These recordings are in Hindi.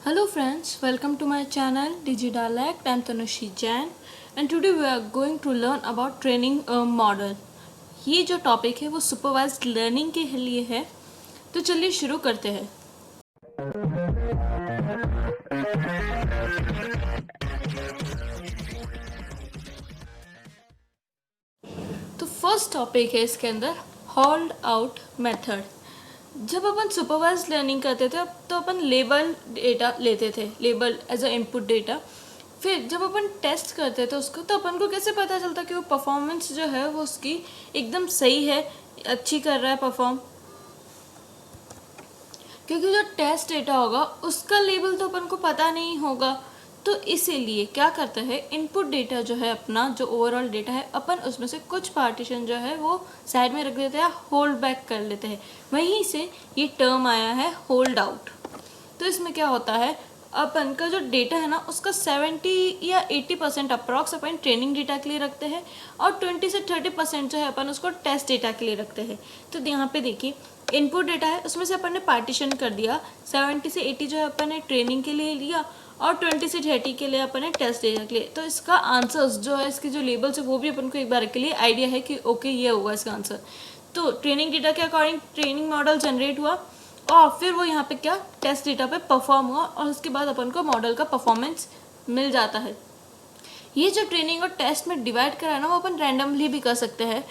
Hello friends, welcome to my channel DigiDialect. I am Tanushi Jain and today we are going to learn about training model. ये जो टॉपिक है वो सुपरवाइज्ड लर्निंग के लिए है, तो चलिए शुरू करते हैं। तो फर्स्ट टॉपिक है इसके अंदर होल्ड आउट मेथड। जब अपन सुपरवाइज्ड लर्निंग करते थे तो अपन लेबल डेटा लेते थे, label as a input data. फिर जब अपन टेस्ट करते थे उसको, तो अपन को कैसे पता चलता कि वो परफॉर्मेंस जो है वो उसकी एकदम सही है, अच्छी कर रहा है परफॉर्म। क्योंकि जो टेस्ट डेटा होगा उसका लेबल तो अपन को पता नहीं होगा, तो इसीलिए क्या करते हैं, इनपुट डेटा जो है अपना, जो ओवरऑल डेटा है, अपन उसमें से कुछ पार्टीशन जो है वो साइड में रख देते हैं, होल्ड बैक कर लेते हैं। वहीं से ये टर्म आया है होल्ड आउट। तो इसमें क्या होता है, अपन का जो डेटा है ना उसका 70 या 80% अप्रॉक्स अपन ट्रेनिंग डेटा के लिए रखते हैं और 20 से 30% जो है अपन उसको टेस्ट डेटा के लिए रखते हैं। तो यहाँ पे देखिए इनपुट डेटा है, उसमें से अपन ने पार्टीशन कर दिया, 70 से 80 जो है अपन ने ट्रेनिंग के लिए लिया और 20 से 30 के लिए अपन ने टेस्ट डेटा के लिए। तो इसका आंसर्स जो है, इसके जो लेबल्स है वो भी अपन को एक बार के लिए आइडिया है कि ओके ये होगा इसका आंसर। तो ट्रेनिंग डेटा के अकॉर्डिंग ट्रेनिंग मॉडल जनरेट हुआ और फिर वो यहाँ पे क्या टेस्ट डेटा पे परफॉर्म हुआ और उसके बाद अपन को मॉडल का परफॉर्मेंस मिल जाता है। ये जो ट्रेनिंग और टेस्ट में डिवाइड करा है ना, वो अपन रैंडमली भी कर सकते हैं।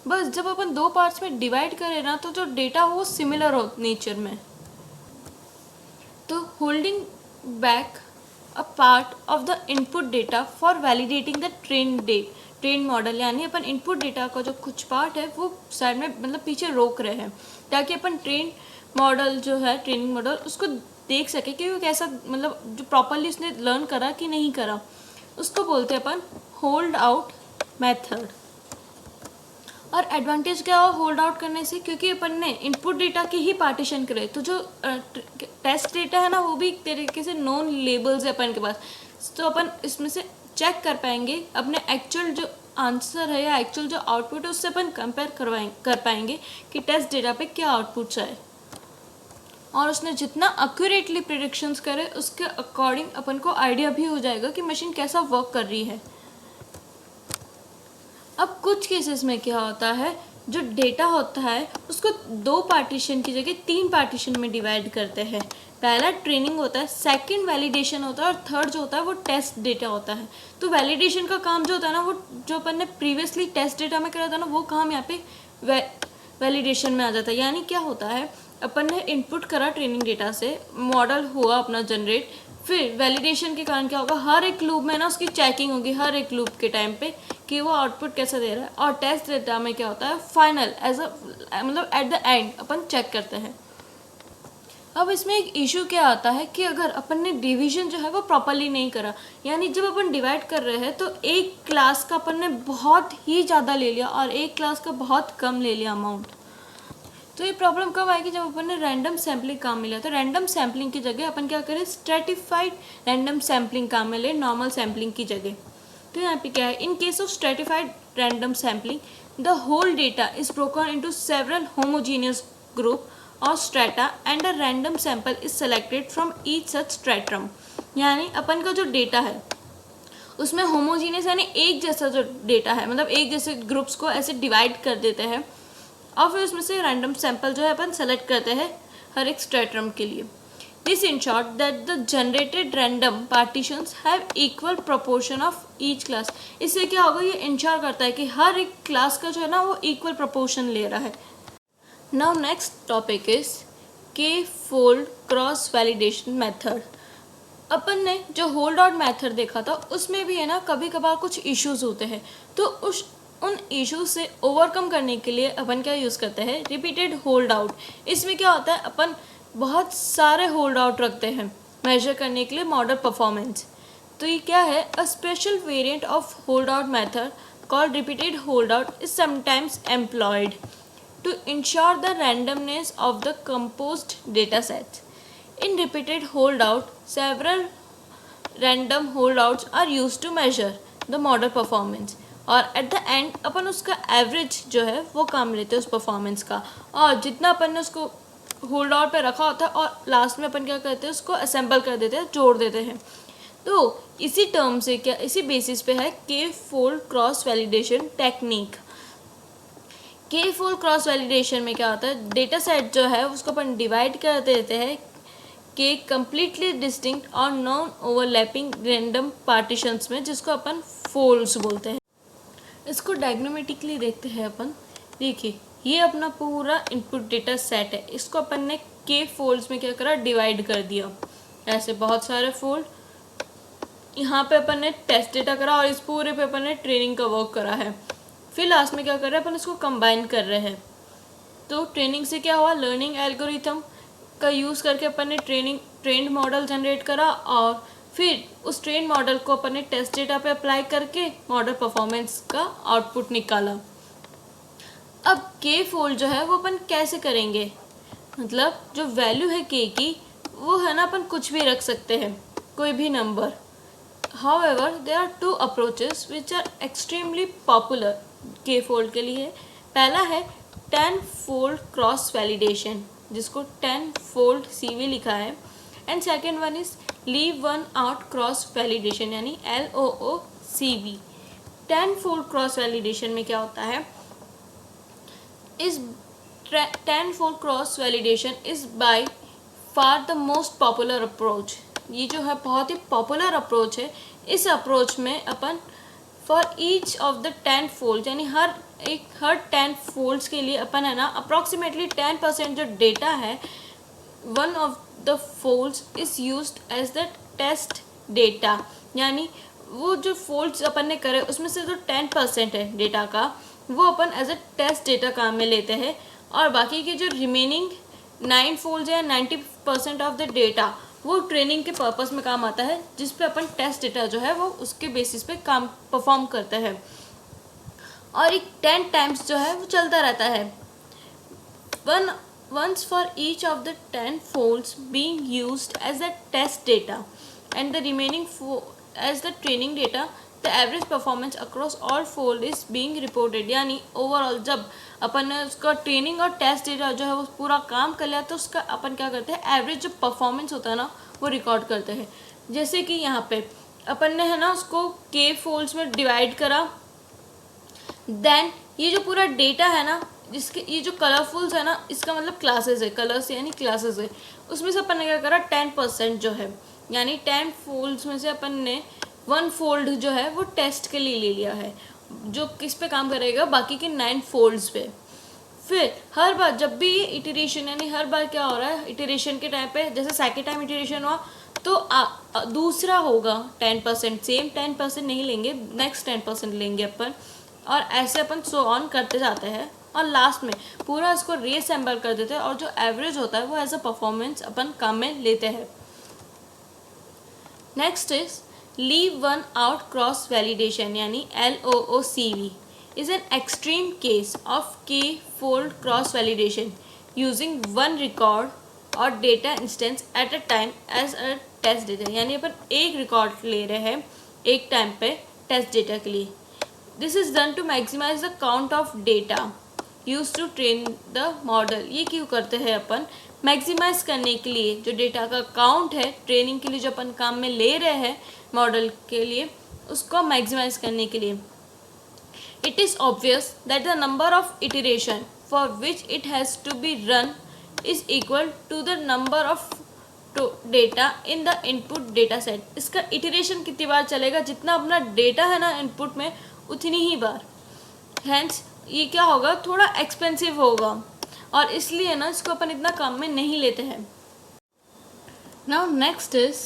बस जब अपन दो पार्ट्स में डिवाइड करें ना, तो जो डेटा हो वो सिमिलर हो नेचर में। तो holding back a part of the input data for validating the train model, यानी अपन इनपुट डेटा का जो कुछ पार्ट है वो साइड में मतलब पीछे रोक रहे हैं, ताकि अपन ट्रेन मॉडल जो है, ट्रेनिंग मॉडल, उसको देख सके कि वो कैसा, मतलब जो प्रॉपरली उसने लर्न करा कि नहीं करा। उसको बोलते हैं अपन होल्ड आउट मेथड। और एडवांटेज क्या हो होल्ड आउट करने से, क्योंकि अपन ने इनपुट डेटा की ही पार्टीशन करे, तो जो टेस्ट डेटा है ना वो भी एक तरीके से नॉन लेबल्स है अपन के पास। तो अपन इसमें से चेक कर पाएंगे अपने एक्चुअल जो आंसर है या एक्चुअल जो आउटपुट है उससे अपन कंपेयर कर पाएंगे कि टेस्ट डेटा पे क्या आउटपुट्स आए, और उसने जितना एक्यूरेटली प्रिडिक्शंस करे उसके अकॉर्डिंग अपन को आइडिया भी हो जाएगा कि मशीन कैसा वर्क कर रही है। अब कुछ केसेस में क्या होता है, जो डेटा होता है उसको दो पार्टीशन की जगह 3 पार्टीशन में डिवाइड करते हैं। पहला ट्रेनिंग होता है, सेकंड वैलिडेशन होता है और थर्ड जो होता है वो टेस्ट डेटा होता है। तो वैलिडेशन का काम जो होता है ना, वो जो अपन ने प्रीवियसली टेस्ट डेटा में करा था ना, वो काम यहाँ पे वैलिडेशन में आ जाता है। यानी क्या होता है, अपन ने इनपुट करा ट्रेनिंग डेटा से, मॉडल हुआ अपना जनरेट, फिर वैलिडेशन के कारण क्या होगा, हर एक लूप में ना उसकी चेकिंग होगी हर एक लूप के टाइम पे कि वो आउटपुट कैसा दे रहा है। और टेस्ट डेटा में क्या होता है, फाइनल एज अ मतलब एट द एंड अपन चेक करते हैं। अब इसमें एक इशू क्या आता है कि अगर अपन ने डिवीजन जो है वो प्रॉपरली नहीं करा, यानी जब अपन डिवाइड कर रहे हैं तो एक क्लास का अपन ने बहुत ही ज़्यादा ले लिया और एक क्लास का बहुत कम ले लिया अमाउंट। तो ये प्रॉब्लम कब आएगी, जब अपन ने रैंडम सैम्पलिंग काम मिला। तो रैंडम सैम्पलिंग की जगह अपन क्या करें, स्ट्रेटिफाइड रैंडम सैम्पलिंग काम में ले, नॉर्मल सैम्पलिंग की जगह। तो यहाँ पे क्या है, in case of stratified random sampling the whole data is broken into several homogeneous group or strata and a random sample is selected from each such stratum. यानी अपन का जो डेटा है उसमें होमोजीनियस यानी एक जैसा जो डेटा है, मतलब एक जैसे ग्रुप्स को ऐसे डिवाइड कर देते हैं और फिर उसमें से रैंडम सैंपल जो है अपन सेलेक्ट करते हैं हर एक स्ट्रेटम के लिए। This ensures that the generated random partitions have equal proportion of each class. इससे क्या होगा, ये इंश्योर करता है कि हर एक क्लास का जो है ना वो इक्वल प्रोपोर्शन ले रहा है। नाउ नेक्स्ट टॉपिक इज के फोल्ड क्रॉस वैलिडेशन मेथड। अपन ने जो होल्ड आउट मेथड देखा था उसमें भी है ना कभी कभार कुछ इश्यूज होते हैं, तो उन इश्यूज से ओवरकम करने के लिए अपन क्या यूज़ करते हैं, रिपीटेड होल्ड आउट। इसमें क्या होता है, अपन बहुत सारे होल्ड आउट रखते हैं मेजर करने के लिए मॉडल परफॉर्मेंस। तो ये क्या है, a special variant of hold out method called repeated hold out is sometimes employed to ensure the randomness of the composed data sets. In repeated holdout, several random holdouts are used to measure the model performance. और एट द एंड अपन उसका एवरेज जो है वो काम लेते हैं उस परफॉर्मेंस का, और जितना अपन ने उसको होल्ड आउट पे रखा होता है और लास्ट में अपन क्या करते हैं, उसको असेंबल कर देते हैं, जोड़ देते हैं। तो इसी टर्म से क्या, इसी बेसिस पे है के फोल्ड क्रॉस वैलिडेशन टेक्निक। के फोल्ड क्रॉस वैलिडेशन में क्या होता है, डेटा सेट जो है उसको अपन डिवाइड कर देते हैं के कंप्लीटली डिस्टिंक्ट और नॉन ओवरलैपिंग रैंडम पार्टीशंस में, जिसको अपन फोल्ड्स बोलते हैं। इसको डायग्नोमेटिकली देखते हैं अपन। देखिए ये अपना पूरा इनपुट डेटा सेट है, इसको अपन ने के फोल्ड्स में क्या करा, डिवाइड कर दिया। ऐसे बहुत सारे फोल्ड, यहाँ पे अपन ने टेस्ट डेटा करा और इस पूरे पे अपन ने ट्रेनिंग का वर्क करा है। फिर लास्ट में क्या कर रहे हैं, अपन इसको कंबाइन कर रहे हैं। तो ट्रेनिंग से क्या हुआ, लर्निंग एल्गोरिथम का यूज़ करके अपन ने ट्रेंड मॉडल जनरेट करा और फिर उस ट्रेन मॉडल को अपन ने टेस्ट डेटा पे अप्लाई करके मॉडल परफॉर्मेंस का आउटपुट निकाला। अब के फोल्ड जो है वो अपन कैसे करेंगे, मतलब जो वैल्यू है के की वो है ना, अपन कुछ भी रख सकते हैं, कोई भी नंबर। However there are two approaches which are extremely popular k fold के लिए। पहला है 10 फोल्ड क्रॉस वैलिडेशन, जिसको 10 फोल्ड CV लिखा है, and second one is leave one out cross validation यानी LOOCV। 10 फोल्ड क्रॉस वैलिडेशन में क्या होता है, इस 10 fold cross validation is by far the most popular approach. ये जो है बहुत ही पॉपुलर अप्रोच है। इस अप्रोच में अपन for each of the 10 fold यानी हर 10 फोल्ड्स के लिए अपन है ना अप्रॉक्सीमेटली 10% जो डेटा है, one of the folds is used as the test data. यानी वो जो फोल्ड्स अपन ने करे उसमें से जो 10% है डेटा का, वो अपन एज अ टेस्ट डेटा काम में लेते हैं, और बाकी के जो रिमेनिंग 9 फोल्ड्स या 90% ऑफ द डेटा वो ट्रेनिंग के पर्पस में काम आता है, जिस पे अपन टेस्ट डेटा जो है वो उसके बेसिस पे काम परफॉर्म करते हैं, और एक 10 टाइम्स जो है वो चलता रहता है। Once for each of the 10 folds being used as the test data and the remaining as the training data, the average performance across all fold is being reported। यानी ओवरऑल जब अपन ने उसका ट्रेनिंग और टेस्ट डेटा जो है वो पूरा काम कर लिया, तो उसका अपन क्या करते हैं, एवरेज जो परफॉर्मेंस होता है ना वो रिकॉर्ड करते हैं। जैसे कि यहाँ पे अपन ने है ना उसको के फोल्ड्स में डिवाइड करा, देन ये जो पूरा डेटा है ना, जिसके ये जो कलरफुल्स है ना, इसका मतलब क्लासेस है, कलर्स यानी क्लासेस है, उसमें से अपन ने क्या करा 10% जो है, यानी 10 फोल्ड्स में से अपन ने 1 फोल्ड जो है वो टेस्ट के लिए ले लिया है, जो किस पे काम करेगा, बाकी के 9 फोल्ड्स पे। फिर हर बार जब भी ये इटरेशन, यानी हर बार क्या हो रहा है, इटरेशन के टाइम पे जैसे सेकेंड टाइम इटरेशन हुआ तो दूसरा होगा 10%, सेम 10% नहीं लेंगे, नेक्स्ट 10% लेंगे अपन, और ऐसे अपन सो ऑन करते जाते हैं, और लास्ट में पूरा इसको रीअसेंबल कर देते हैं, और जो एवरेज होता है वो एज अ परफॉर्मेंस अपन काम में लेते हैं। Next is leave one out cross validation यानी LOOCV is an extreme case of k-fold cross validation using one record or data instance at a time as a test data। यानी अपन एक रिकॉर्ड ले रहे हैं एक टाइम पे टेस्ट डेटा के लिए। This is done to maximise the count of data use to train the model. ये क्यों करते हैं अपन, मैक्सिमाइज करने के लिए, जो डेटा का काउंट है ट्रेनिंग के लिए जो अपन काम में ले रहे हैं मॉडल के लिए, उसको मैक्सिमाइज करने के लिए। It is obvious that the number of iteration for which it has to be run is equal to the number of data in the input data set। इसका iteration कितनी बार चलेगा, जितना अपना डेटा है ना इनपुट में उतनी ही बार। Hence ये क्या होगा, थोड़ा एक्सपेंसिव होगा, और इसलिए ना इसको अपन इतना काम में नहीं लेते हैं। Now next is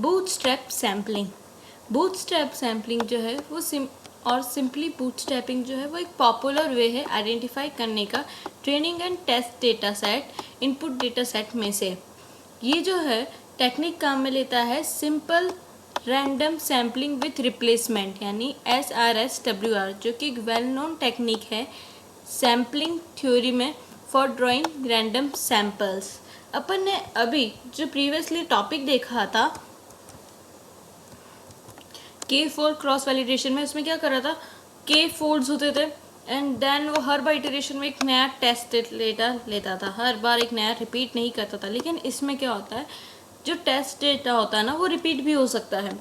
bootstrap sampling। bootstrap sampling जो है वो सिंपली बूटस्ट्रैपिंग जो है वो एक पॉपुलर वे है आइडेंटिफाई करने का training and test data set input data set में से। ये जो है टेक्निक काम में लेता है simple random sampling with replacement यानी SRSWR, जो कि एक वेल नोन टेक्निक है सैम्पलिंग थ्योरी में फॉर ड्राइंग रैंडम सैम्पल्स। अपन ने अभी जो प्रीवियसली टॉपिक देखा था के फोल्ड क्रॉस वैलिडेशन में, उसमें क्या कर रहा था, के फोल्ड्स होते थे, एंड देन वो हर बार इटरेशन में एक नया टेस्ट डेटा लेता था, हर बार एक नया रिपीट नहीं करता था। लेकिन इसमें क्या होता है, जो टेस्ट डेटा होता है ना वो रिपीट भी हो सकता है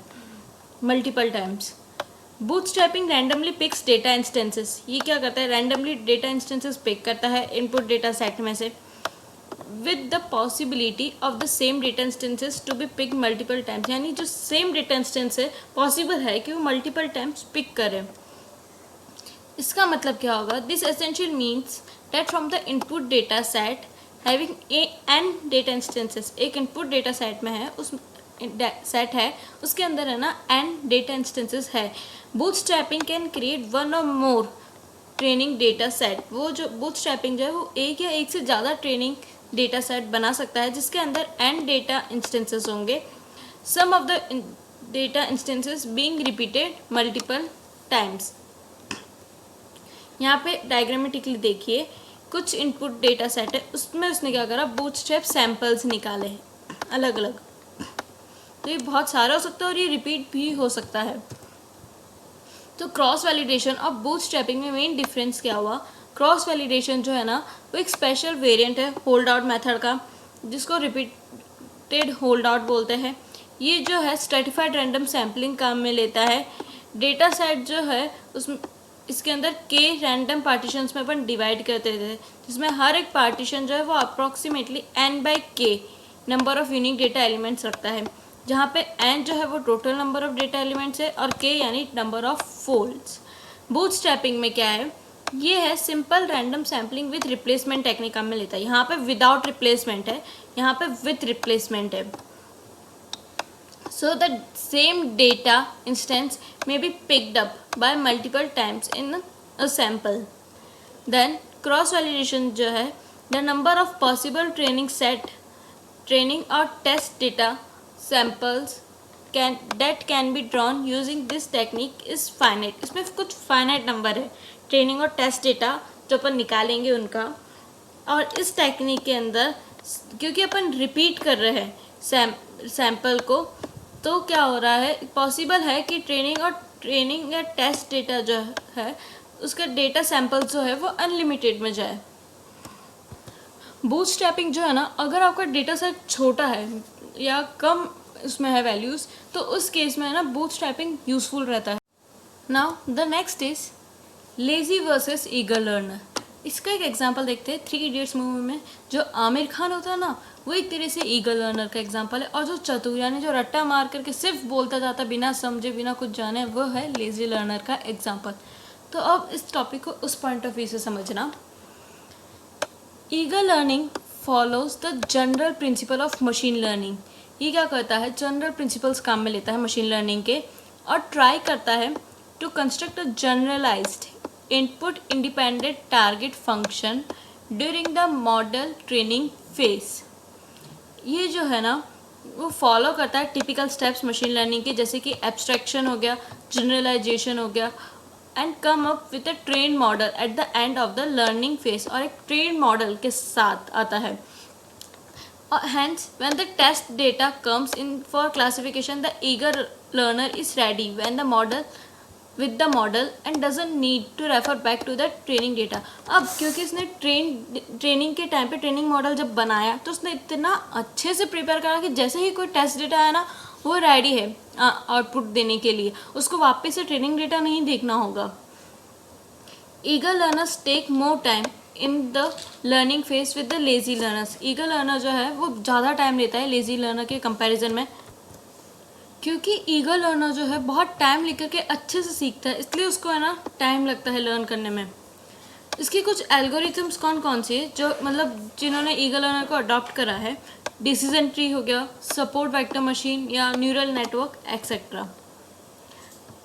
multiple times. Bootstrapping randomly picks data instances, ये क्या करता है, रैंडमली डेटा इंस्टेंसेस पिक करता है इनपुट डेटा सेट में से with the possibility of the same data instances to be pick multiple times, यानी जो सेम डेटा इंस्टेंस है पॉसिबल है कि वो मल्टीपल टाइम्स पिक करें। इसका मतलब क्या होगा, this essential means that from the input data set having n data instances, एक इनपुट डेटा सेट में है, उस सेट है उसके अंदर है ना एन डेटा इंस्टेंसेस है। Bootstrapping can create one or more training data set, वो जो बूटस्ट्रैपिंग जो है वो एक या एक से ज़्यादा ट्रेनिंग डेटा सेट बना सकता है जिसके अंदर एन डेटा इंस्टेंसेस होंगे, some of the data instances being repeated multiple times. यहाँ पे डायग्रामेटिकली देखिए, कुछ इनपुट डेटा सेट है, उसमें उसने क्या करा, बूटस्ट्रैप सैम्पल्स निकाले हैं अलग अलग। तो ये बहुत सारा हो सकता है और ये रिपीट भी हो सकता है। तो क्रॉस वैलिडेशन और बूटस्ट्रैपिंग में मेन डिफरेंस क्या हुआ, क्रॉस वैलिडेशन जो है ना वो एक स्पेशल वेरिएंट है होल्ड आउट मेथड का, जिसको रिपीटेड होल्ड आउट बोलते हैं। ये जो है स्ट्रेटिफाइड रैंडम सैम्पलिंग काम में लेता है। डेटा सेट जो है उसमें इसके अंदर के रैंडम पार्टीशंस में अपन डिवाइड करते थे, जिसमें हर एक पार्टीशन जो है वो approximately n/k number of unique data elements रखता है, जहाँ पे n जो है वो total number of data elements है और k यानी नंबर ऑफ फोल्ड्स। बूटस्ट्रैपिंग में क्या है, ये है simple random sampling with replacement technique काम में लेता है। यहाँ पे विदाउट रिप्लेसमेंट है, यहाँ पे विथ रिप्लेसमेंट है। So the same data instance may be picked up by multiple times in a sample. Then cross validation जो है, the number of possible training or test data samples that can be drawn using this technique is finite. इसमें कुछ finite number है ट्रेनिंग और टेस्ट डेटा जो अपन निकालेंगे उनका, और इस टेक्निक के अंदर क्योंकि अपन रिपीट कर रहे हैं सैम्पल को, तो क्या हो रहा है, पॉसिबल है कि ट्रेनिंग या टेस्ट डेटा जो है उसका डेटा सैंपल जो है वो अनलिमिटेड में जाए। बूटस्ट्रैपिंग जो है ना, अगर आपका डेटा सेट छोटा है या कम उसमें है वैल्यूज़, तो उस केस में है ना बूटस्ट्रैपिंग यूज़फुल रहता है। Now the next is lazy versus eager learner. इसका एक एग्जांपल देखते हैं 3 इडियट्स मूवी में। जो आमिर खान होता है ना वो एक तरह से ईगर लर्नर का एग्जांपल है, और जो चतुर यानी जो रट्टा मार करके सिर्फ बोलता जाता बिना समझे बिना कुछ जाने, वो है लेजी लर्नर का एग्जांपल। तो अब इस टॉपिक को उस पॉइंट ऑफ व्यू से समझना। Eager learning follows the general principle of machine learning. ये क्या करता है, जनरल प्रिंसिपल्स काम में लेता है मशीन लर्निंग के, और ट्राई करता है to construct a generalised input independent target function during the model training phase. ये जो है ना वो फॉलो करता है टिपिकल स्टेप्स मशीन लर्निंग के, जैसे कि एब्स्ट्रैक्शन हो गया, जनरलाइजेशन हो गया, and come up with a train model eight the end of the learning phase, और एक ट्रेन मॉडल के साथ आता है। Hence, when the test data comes in for classification, the eager learner is ready when the model with the model and doesn't need to refer back to the training data. अब क्योंकि इसने ट्रेनिंग के टाइम पे ट्रेनिंग मॉडल जब बनाया तो उसने इतना अच्छे से प्रिपेयर करा कि जैसे ही कोई टेस्ट डेटा आया ना वो रेडी है आउटपुट देने के लिए, उसको वापस से ट्रेनिंग डेटा नहीं देखना होगा। Eager learners take more time in the learning phase with the lazy learners. Eager learner जो है वो ज़्यादा टाइम लेता है लेजी लर्नर के कंपैरिजन में, क्योंकि ईगर लर्नर जो है बहुत टाइम लेकर के अच्छे से सीखता है, इसलिए उसको है ना टाइम लगता है लर्न करने में। इसकी कुछ एल्गोरिथम्स कौन कौन सी है जो मतलब जिन्होंने ईगर लर्नर को अडॉप्ट करा है, डिसीजन ट्री हो गया, सपोर्ट वेक्टर मशीन या न्यूरल नेटवर्क एक्सेट्रा।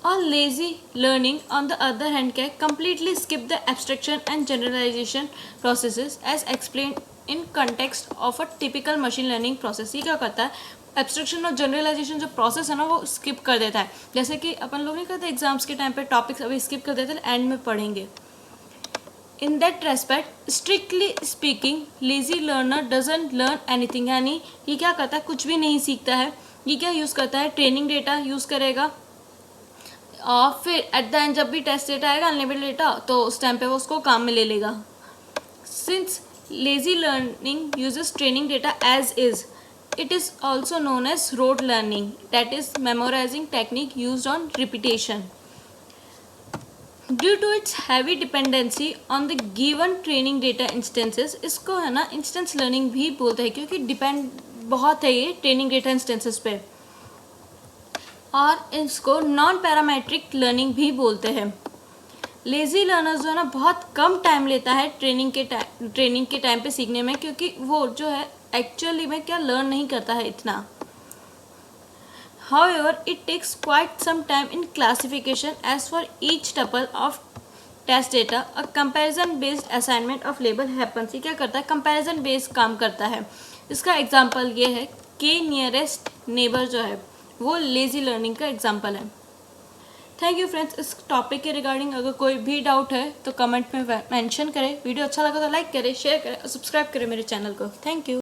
और lazy learning on the other hand क्या है, completely skip the abstraction and generalization processes as explained in context of a typical machine learning process। ये क्या करता है, एब्स्ट्रैक्शन और जनरलाइजेशन जो प्रोसेस है ना वो स्किप कर देता है, जैसे कि अपन लोग नहीं करते एग्जाम्स के टाइम पे टॉपिक्स अभी स्किप कर देते हैं, एंड में पढ़ेंगे। In that respect strictly speaking lazy learner doesn't learn anything, यानी ये क्या करता है, कुछ भी नहीं सीखता है। ये क्या यूज़ करता है, ट्रेनिंग डेटा यूज़ करेगा, और फिर एट द एंड जब भी टेस्ट डेटा आएगा अनलिमिटेड डेटा, तो उस टाइम पे वो उसको काम में ले लेगा. Since lazy learning uses training data as is, it is also known as rote learning, that is memorizing technique used on repetition. Due to its heavy dependency on the given training data instances, इसको है ना इंस्टेंस लर्निंग भी बोलते हैं क्योंकि डिपेंड बहुत है ये ट्रेनिंग डेटा इंस्टेंसेस पे. और इसको नॉन पैरामेट्रिक लर्निंग भी बोलते हैं. लेज़ी लर्नर्स जो है ना बहुत कम टाइम लेता है ट्रेनिंग के टाइम पे सीखने में, क्योंकि वो जो है एक्चुअली में क्या लर्न नहीं करता है इतना. However, it takes quite some time in classification as for each tuple of test data. A comparison based assignment of label happens. ये क्या करता है, कंपैरिजन बेस्ड काम करता है. इसका एग्जांपल ये है कि नियरेस्ट नेबर जो है वो लेजी लर्निंग का एग्जांपल है. Thank you friends. इस टॉपिक के रिगार्डिंग अगर कोई भी डाउट है तो कमेंट में मेंशन करें. वीडियो अच्छा लगा तो लाइक करें, शेयर करें और सब्सक्राइब करें मेरे चैनल को. Thank you.